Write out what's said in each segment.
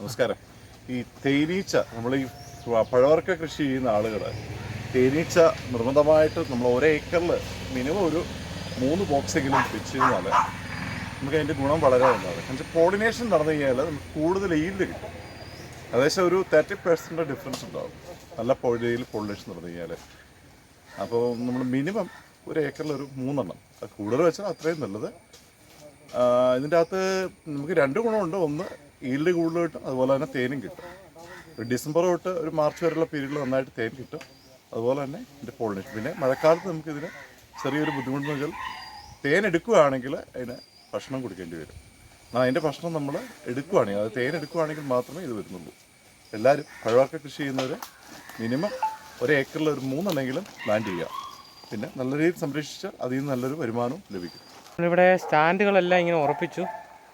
നമസ്കാരം. ഈ തേനീച്ച, നമ്മൾ ഈ പഴവർക്ക കൃഷി ചെയ്യുന്ന ആളുകൾ തേനീച്ച നിർബന്ധമായിട്ട് നമ്മൾ ഒരേ ഏക്കറിൽ മിനിമം ഒരു 3 ബോക്സെങ്കിലും വെച്ച് കഴിഞ്ഞാൽ നമുക്ക് അതിൻ്റെ ഗുണം വളരെ നല്ലതാണ്. എന്നുവെച്ചാൽ പോളിനേഷൻ നടന്നു കഴിഞ്ഞാൽ നമുക്ക് കൂടുതൽ ഈൽഡ് കിട്ടും. ഏകദേശം ഒരു 30% ഡിഫറൻസ് ഉണ്ടാകും നല്ല പോളിനേഷൻ നടന്നു കഴിഞ്ഞാൽ. അപ്പോൾ നമ്മൾ മിനിമം ഒരു ഏക്കറിൽ ഒരു 3 എണ്ണം, അത് കൂടുതൽ വെച്ചാൽ അത്രയും നല്ലത്. ഇതിൻ്റെ അകത്ത് നമുക്ക് 2 ഗുണമുണ്ട്. ഒന്ന്, ഈൽഡ് കൂടുതൽ കിട്ടും, അതുപോലെ തന്നെ തേനും കിട്ടും. ഒരു ഡിസംബർ തൊട്ട് ഒരു മാർച്ച് വരെയുള്ള പീരീഡിൽ നന്നായിട്ട് തേൻ കിട്ടും. അതുപോലെ തന്നെ ഇതിൻ്റെ പോളിനേഷൻ. പിന്നെ മഴക്കാലത്ത് നമുക്കിതിന് ചെറിയൊരു ബുദ്ധിമുട്ടെന്ന് വെച്ചാൽ തേൻ എടുക്കുകയാണെങ്കിൽ അതിന് ഭക്ഷണം കൊടുക്കേണ്ടി വരും. എന്നാൽ അതിൻ്റെ ഭക്ഷണം നമ്മൾ എടുക്കുകയാണെങ്കിൽ, അത് തേൻ എടുക്കുകയാണെങ്കിൽ മാത്രമേ ഇത് വരുന്നുള്ളൂ. എല്ലാവരും പഴവർക്ക കൃഷി ചെയ്യുന്നവർ മിനിമം ഒരു ഏക്കറിൽ ഒരു 3 എണ്ണെങ്കിലും പ്ലാന്റ് ചെയ്യുക. പിന്നെ നല്ല രീതിയിൽ സംരക്ഷിച്ചാൽ അതിൽ നിന്ന് നല്ലൊരു വരുമാനവും ലഭിക്കും. നമ്മളിവിടെ സ്റ്റാൻഡുകളെല്ലാം ഇങ്ങനെ ഉറപ്പിച്ചു.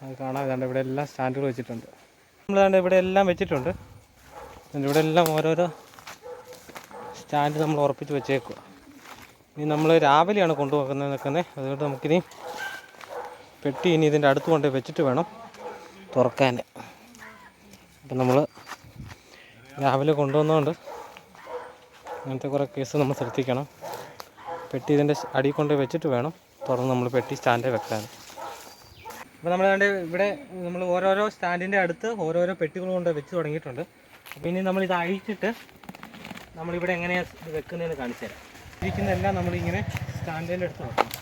അത് കാണാൻ ഇതാണ്ട് ഇവിടെ എല്ലാം സ്റ്റാൻഡുകൾ വെച്ചിട്ടുണ്ട്. നമ്മളിതാണ്ട് ഇവിടെ എല്ലാം വെച്ചിട്ടുണ്ട്. ഇവിടെ എല്ലാം ഓരോരോ സ്റ്റാൻഡ് നമ്മൾ ഉറപ്പിച്ച് വെച്ചേക്കുക. ഇനി നമ്മൾ രാവിലെയാണ് കൊണ്ടുപോകുന്നത്. അതുകൊണ്ട് നമുക്കിനി പെട്ടി ഇനി ഇതിൻ്റെ അടുത്ത് കൊണ്ട് വെച്ചിട്ട് വേണം തുറക്കാൻ. അപ്പം നമ്മൾ രാവിലെ കൊണ്ടുവന്നതുകൊണ്ട് അങ്ങനത്തെ കുറേ കേസ് നമ്മൾ ശ്രദ്ധിക്കണം. പെട്ടി ഇതിൻ്റെ അടി കൊണ്ട് വെച്ചിട്ട് വേണം തുറന്ന് നമ്മൾ പെട്ടി സ്റ്റാൻഡിൽ വെക്കാൻ. അപ്പോൾ നമ്മൾ ഇവിടെ നമ്മൾ ഓരോരോ സ്റ്റാൻഡിൻ്റെ അടുത്ത് ഓരോരോ പെട്ടികൾ കൊണ്ട് വെച്ച് തുടങ്ങിയിട്ടുണ്ട്. അപ്പോൾ ഇനി നമ്മളിത് അഴിച്ചിട്ട് നമ്മളിവിടെ എങ്ങനെയാണ് ഇത് വെക്കുന്നതെന്ന് കാണിച്ചു തരാം. ഇരിക്കുന്നതെല്ലാം നമ്മളിങ്ങനെ സ്റ്റാൻഡിൻ്റെ അടുത്ത് വെക്കണം.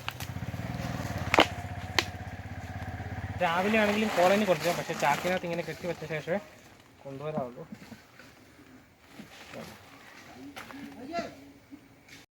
രാവിലെ ആണെങ്കിലും കോളേജിൽ കൊണ്ടുവരാം, പക്ഷേ ചാക്കിനകത്ത് ഇങ്ങനെ കെട്ടി വെച്ച ശേഷമേ കൊണ്ടുവരാവുള്ളൂ.